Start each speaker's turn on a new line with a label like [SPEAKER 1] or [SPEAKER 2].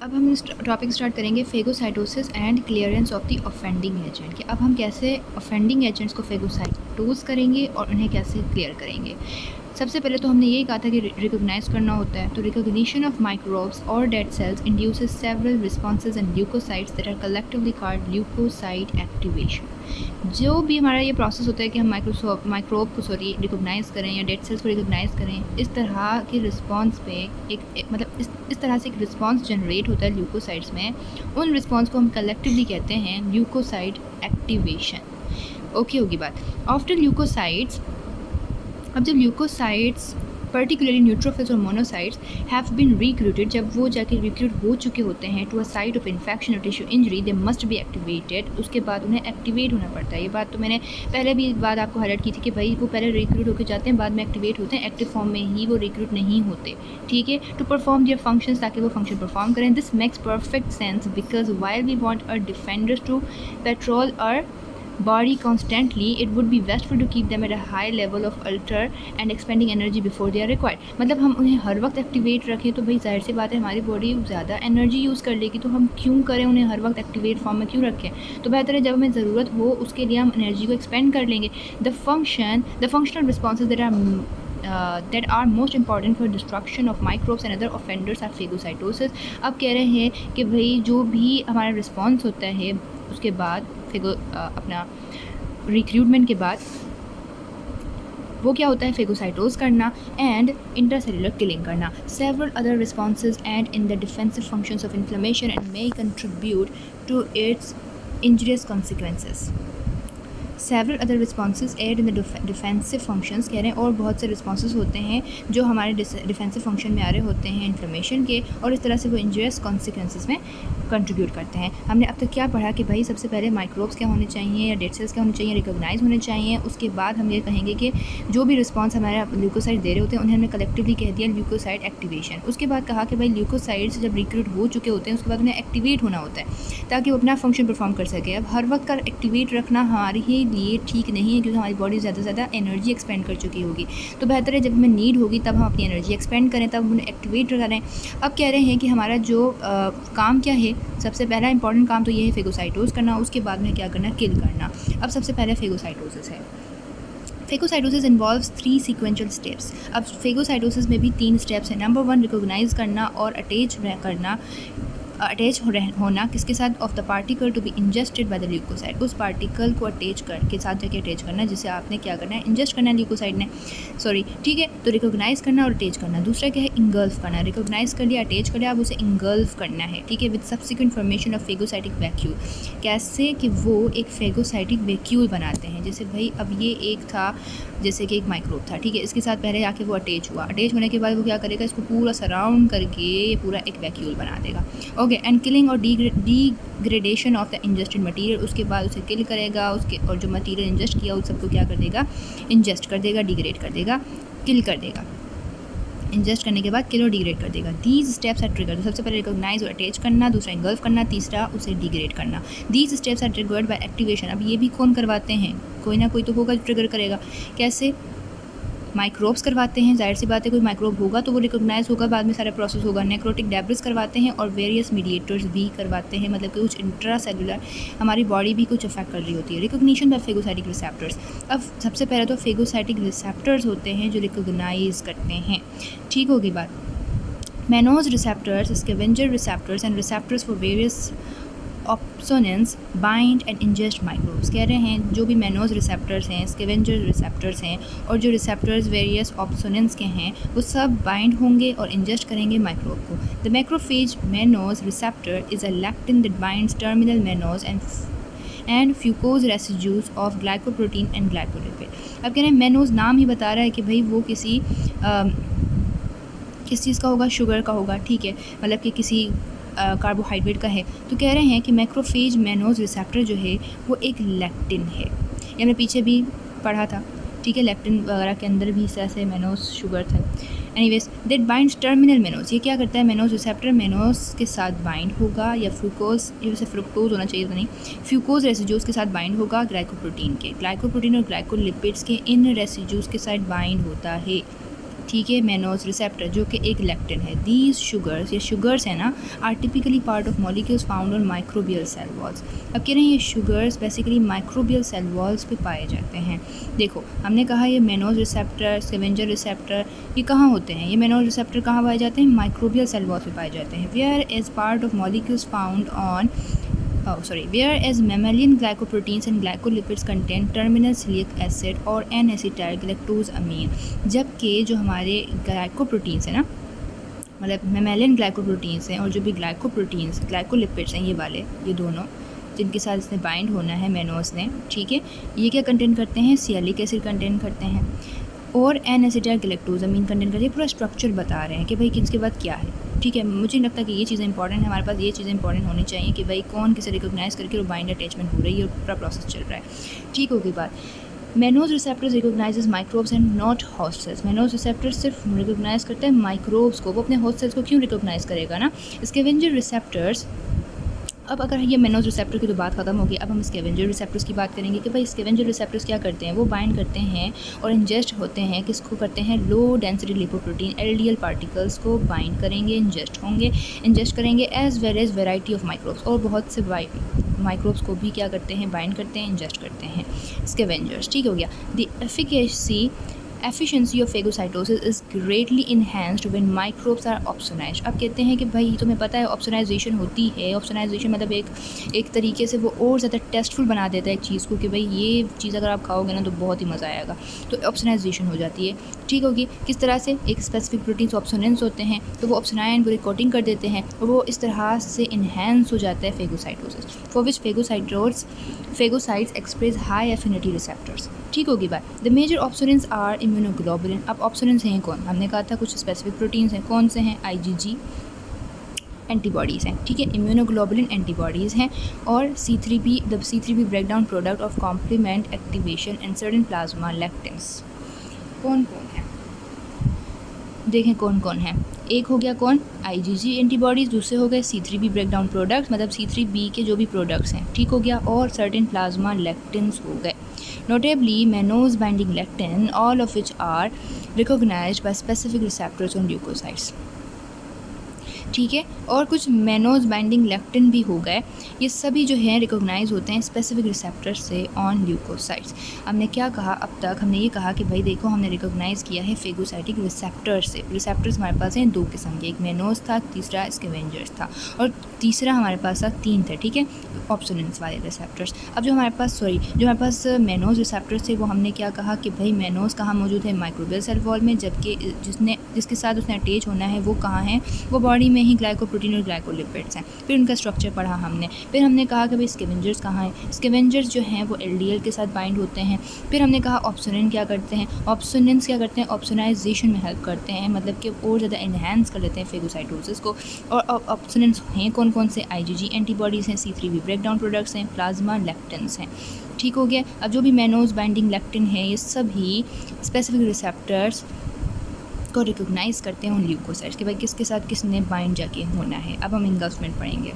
[SPEAKER 1] अब हम इस टॉपिक स्टार्ट करेंगे phagocytosis and clearance of the offending agent कि अब हम कैसे ऑफेंडिंग एजेंट्स को फेगोसाइटोज करेंगे और उन्हें कैसे क्लियर करेंगे। सबसे पहले तो हमने यही कहा था कि रिकॉग्नाइज करना होता है। तो रिकॉग्निशन ऑफ माइक्रोब्स और dead cells induces several responses and leukocytes that are collectively called leukocyte activation. जो भी हमारा ये प्रोसेस होता है कि हम माइक्रोब को रिकॉग्नाइज करें या डेड सेल्स को रिकॉग्नाइज करें, इस तरह के रिस्पॉन्स पे मतलब इस तरह से एक रिस्पॉन्स जनरेट होता है ल्यूकोसाइट्स में। उन रिस्पॉन्स को हम कलेक्टिवली कहते हैं ल्यूकोसाइट एक्टिवेशन। ओके होगी बात। आफ्टर ल्यूकोसाइट्स, अब जब ल्यूकोसाइट्स पर्टिकुलरली न्यूट्रोफिल्स और मोनोसाइट्स हैव बीन रिक्रूटेड, जब वो जाके रिक्रूट हो चुके होते हैं to a site of infection और tissue injury, they must be activated. उसके बाद उन्हें एक्टिवेट होना पड़ता है। ये बात तो मैंने पहले भी बात आपको हाईलाइट की थी कि भाई वो पहले रिक्रूट होकर जाते हैं, बाद में एक्टिवेट होते हैं। एक्टिव फॉर्म में ही वो रिक्रूट नहीं होते, ठीक है, टू परफॉर्म देयर फंक्शंस, ताकि वो फंक्शन परफॉर्म करें। This makes perfect sense because while we want a defenders to patrol our body constantly, it would be best to keep them at a high level of alter and expending energy before they are required। मतलब हम उन्हें हर वक्त activate रखें तो भाई जाहिर सी बात है हमारी बॉडी ज़्यादा एनर्जी यूज़ कर लेगी, तो हम क्यों करें उन्हें हर वक्त एक्टिवेट फॉर्म में क्यों रखें। तो बेहतर है जब हमें ज़रूरत हो उसके लिए हम एनर्जी को एक्सपेंड कर लेंगे। The functional responses that are most important for destruction of microbes and other offenders are phagocytosis। अब कह रहे हैं कि भाई जो भी हमारा रिस्पॉन्स होता है उसके बाद अपना रिक्रूटमेंट के बाद वो क्या होता है, फेगोसाइटोज करना एंड इंट्रासेलुलर किलिंग करना। Several other responses and in the defensive functions of inflammation and may contribute to its injurious consequences. Several other responses aid in the defensive functions कह रहे हैं, और बहुत से रिस्पॉन्सेज होते हैं जो हमारे डिफेंसिव फंक्शन में आ रहे होते हैं इन्फ्लेमेशन के, और इस तरह से वो इंजरियस कॉन्सिक्वेंसेज में कंट्रीब्यूट करते हैं। हमने अब तक क्या पढ़ा कि भाई सबसे पहले माइक्रोब्स क्या होने चाहिए या डेड सेल्स क्या होने चाहिए, रिकॉग्नाइज होने चाहिए। उसके बाद हम ये कहेंगे कि जो भी रिस्पॉन्स हमारा ल्यूकोसाइट दे रहे होते हैं उन्हें हमने कलेक्टिवली कह दिया ल्यूकोसाइट एक्टिवेशन। उसके बाद कहा कि भाई ल्यूकोसाइट्स जब रिक्रूट हो चुके होते हैं उसके बाद उन्हें एक्टिवेट होना होता है ताकि वो अपना फंक्शन परफॉर्म कर सके। अब हर वक्त का एक्टिवेट रखना हमारे ही लिए ठीक नहीं है, क्योंकि हमारी बॉडी ज़्यादा से ज़्यादा एनर्जी एक्सपेंड कर चुकी होगी। तो बेहतर है जब हमें नीड होगी तब हम अपनी एनर्जी एक्सपेंड करें, तब उन्हें एक्टिवेट करें। अब कह रहे हैं कि हमारा जो काम क्या है, सबसे पहला इंपॉर्टेंट काम तो ये है फेगोसाइटोज करना, उसके बाद में क्या करना, किल करना। अब सबसे पहले फेगोसाइटोसिस है। Phagocytosis involves 3 sequential steps. अब फेगोसाइटोसिस में भी 3 स्टेप्स हैं। नंबर 1 रिकॉग्नाइज करना और अटैच होना किसके साथ, of the particle to be ingested by the leukocyte. उस पार्टिकल को के साथ जाके अटैच करना जिसे आपने क्या करना है, इंजेस्ट करना है ल्यूकोसाइट ने, ठीक है। तो रिकॉग्नाइज करना और अटैच करना। दूसरा क्या है, इंगल्फ करना। रिकॉग्नाइज कर लिया, अटैच कर लिया, अब उसे इंगल्फ करना है, ठीक है, with subsequent formation of phagocytic vacuole. कैसे कि वो एक फेगोसाइटिक वैक्यूल बनाते हैं। जैसे भाई अब ये एक था, जैसे कि एक माइक्रोब था, ठीक है, इसके साथ पहले आके वो अटैच हुआ। अटैच होने के बाद वो क्या करेगा, इसको पूरा सराउंड करके पूरा एक वैक्यूल बना देगा। ओके, एंड किलिंग और degradation of the ingested material. उसके बाद उसे किल करेगा, उसके और जो मटेरियल इंजेस्ट किया उस सबको क्या कर देगा, इंजेस्ट कर देगा, डिग्रेड कर देगा, किल कर देगा। इंजेस्ट करने के बाद किल और डिग्रेड कर देगा। These steps are triggered. सबसे पहले रिकॉग्नाइज और अटैच करना, दूसरा इंगल्फ करना, तीसरा उसे डिग्रेड करना। These steps are triggered by activation. अब ये भी कौन करवाते हैं, कोई ना कोई तो होगा जो ट्रिगर करेगा। कैसे, माइक्रोब्स करवाते हैं, जाहिर सी बात है कोई माइक्रोब होगा तो वो रिकॉग्नाइज होगा, बाद में सारा प्रोसेस होगा। नेक्रोटिक डेब्रिस करवाते हैं और वेरियस मीडिएटर्स भी करवाते हैं, मतलब कि कुछ इंट्रा सेलुलर हमारी बॉडी भी कुछ अफेक्ट कर रही होती है। Recognition by phagocytic receptors. अब सबसे पहले तो फेगोसाइटिक रिसेप्टर्स होते हैं जो रिकॉग्नाइज करते हैं, ठीक होगी बात। Mannose receptors, scavenger receptors and receptors for various ऑप्सोनेंस bind and ingest microbes. कह रहे हैं जो भी मैनोज रिसेप्टर्स हैं, स्कैवेंजर रिसेप्टर्स हैं और जो रिसेप्टर्स वेरियस ऑप्सोनेंस के हैं वो सब बाइंड होंगे और इंजेस्ट करेंगे माइक्रोब को। The macrophage mannose receptor is a lectin that binds terminal mannose and fucose residues of glycoprotein and glycolipid. अब कह रहे हैं मैनोज, नाम ही बता रहा है कि भाई वो किस चीज़ का होगा, शुगर का होगा, ठीक है, मतलब कि किसी कार्बोहाइड्रेट का है। तो कह रहे हैं कि मैक्रोफेज मैनोज रिसेप्टर जो है वो एक लैक्टिन है। ये हमने पीछे भी पढ़ा था, ठीक है, लैक्टिन वगैरह के अंदर भी ऐसे मैनोज शुगर था। Anyways, that binds terminal mannose. ये क्या करता है, मैनोज रिसेप्टर मैनोज के साथ बाइंड होगा, या फ्रूकोज, ये वैसे फ्रुक्टोज होना चाहिए तो नहीं, फ्यूकोज रेसिड्यूज के साथ बाइंड होगा ग्लाइकोप्रोटीन और ग्लाइकोलिपिड्स के इन रेसिड्यूज के साथ बाइंड होता है, ठीक है, मैनोज रिसेप्टर जो कि एक लेक्टिन है। दीज शुगर्स, ये शुगर्स है ना, are typically part of molecules found on microbial cell walls. अब कह रहे हैं ये sugars basically microbial cell walls पे पाए जाते हैं। देखो हमने कहा ये मैनोज रिसेप्टर, स्कैवेंजर रिसेप्टर, ये कहाँ होते हैं? ये मैनोज रिसेप्टर कहाँ पाए जाते हैं? माइक्रोबियल सेल वॉल्स पे पाए जाते हैं। Whereas part of molecules found on whereas mammalian glycoproteins and glycolipids contain terminal nucleic acid और N-acetyl galactosamine, जबकि जो हमारे ग्लाइकोप्रोटीन्स हैं ना, मतलब मेमेलियन ग्लाइकोप्रोटीन्स हैं और जो भी ग्लाइकोप्रोटीन्स ग्लाइकोलिपिड्स हैं, ये वाले, ये दोनों जिनके साथ इसने बाइंड होना है मैनोज ने, ठीक है, ये क्या कंटेन करते हैं? सियालिक एसिड कंटेन करते हैं और N-acetyl galactosamine कंटेन करते हैं। पूरा स्ट्रक्चर बता रहे हैं कि भाई किसके बाद क्या है, ठीक है। मुझे नहीं लगता कि ये चीज़ें इंपॉर्टेंट है, हमारे पास ये चीज़ें इंपॉर्टेंट होनी चाहिए कि भाई कौन किसे रिकॉग्नाइज़ करके और बाइंड अटैचमेंट हो रही है और पूरा प्रोसेस चल रहा है, ठीक होगी बात। Mannose receptors recognises microbes and not host cells. Mannose receptor सिर्फ रिकॉग्नाइज करता है माइक्रोब्स को, वो अपने होस्ट सेल्स को क्यों रिकॉग्नाइज करेगा ना। स्कैवेंजर रिसेप्टर्स, अब अगर ये मैनोज रिसेप्टर की तो बात खत्म होगी, अब हम स्कैवेंजर रिसेप्टर्स की बात करेंगे कि भाई स्कैवेंजर रिसेप्टर्स क्या करते हैं? वो बाइंड करते हैं और इंजेस्ट होते हैं, किसको करते हैं? Low density lipoprotein LDL particles को बाइंड करेंगे, इंजेस्ट करेंगे as well as variety of microbes, और बहुत से माइक्रोब्स को भी क्या करते हैं? बाइंड करते हैं, इंजेस्ट करते हैं स्कैवेंजर्स, ठीक हो गया। The efficiency of phagocytosis is greatly enhanced when microbes are opsonized। अब कहते हैं कि भाई तुम्हें पता है ऑप्सोनाइजेशन होती है, ऑप्सोनाइजेशन मतलब एक तरीके से वो और ज़्यादा टेस्टफुल बना देता है एक चीज़ को कि भाई ये चीज़ अगर आप खाओगे ना तो बहुत ही मज़ा आएगा, तो ऑप्सोनाइजेशन हो जाती है, ठीक होगी। किस तरह से? एक स्पेसिफिक प्रोटीन्स ऑप्सोनेंस होते हैं तो वो ऑप्सोनाइन पूरी कोटिंग कर देते हैं और वो इस तरह से इन्हेंस हो जाता है phagocytosis, for which phagocytes express high affinity receptors, ठीक होगी बात। The major opsonins are immunoglobulin. अब ऑप्सोनेंस हैं कौन? हमने कहा था कुछ स्पेसिफिक प्रोटीन्स हैं, कौन से हैं? IgG एंटीबॉडीज़ हैं, ठीक है, इम्यूनोग्लोबुलिन एंटीबॉडीज़ हैं, और C3b break down product of complement activation and certain plasma lectins. कौन कौन है? देखें कौन कौन है। एक हो गया कौन? IgG एंटीबॉडीज़, दूसरे हो गए C3b ब्रेक डाउन प्रोडक्ट्स, मतलब C3b के जो भी प्रोडक्ट्स हैं, ठीक हो गया, और सर्टेन प्लाज्मा लेक्टिन्स हो गए। Notably, mannose binding lectin, all of which are recognized by specific receptors on leukocytes, ठीक है। और कुछ मैनोज बाइंडिंग लेक्टिन भी हो गए, ये सभी जो हैं रिकॉग्नाइज होते हैं स्पेसिफिक रिसेप्टर से ऑन ल्यूकोसाइट्स। हमने क्या कहा अब तक? हमने ये कहा कि भाई देखो हमने रिकॉग्नाइज़ किया है फेगोसाइटिक रिसेप्टर से। रिसेप्टर्स हमारे पास हैं दो किस्म के, एक मैनोज था, तीसरा स्कैवेंजर्स था, और तीसरा हमारे पास था, तीन थे, ठीक है, ऑप्सोनेंस वाले रिसेप्टर्स। अब जो हमारे पास मैनोज रिसेप्टर्स थे वो हमने क्या कहा कि भाई मैनोज कहाँ मौजूद है? माइक्रोबियल सेल वॉल में, जबकि जिसके साथ उसने अटैच होना है वो कहाँ है? वो बॉडी में ही ग्लाइकोप्रोटीन और ग्लाइकोलिपिड्स हैं। फिर उनका स्ट्रक्चर पढ़ा हमने। फिर हमने कहा कि भाई स्कैवेंजर्स कहाँ हैं? स्कैवेंजर्स जो हैं वो LDL के साथ बाइंड होते हैं। फिर हमने कहा ऑप्सोनेंस क्या करते हैं? ऑप्सोनाइजेशन में हेल्प करते हैं, मतलब कि और ज़्यादा इन्हेंस कर लेते हैं फेगोसाइटोसिस को। और ऑप्सोनेंस हैं कौन कौन से? IgG एंटीबॉडीज़ हैं, C3b ब्रेक डाउन प्रोडक्ट्स हैं, प्लाज्मा लेक्टिन्स हैं, ठीक हो गया। अब जो भी मैनोज बाइंडिंग लेक्टिन है ये सभी स्पेसिफिक रिसेप्टर्स को रिकॉग्नाइज़ करते हैं उन ल्यूकोसाइट्स कि भाई किसके साथ किसने बाइंड जाके होना है। अब हम इंगल्फमेंट पढ़ेंगे।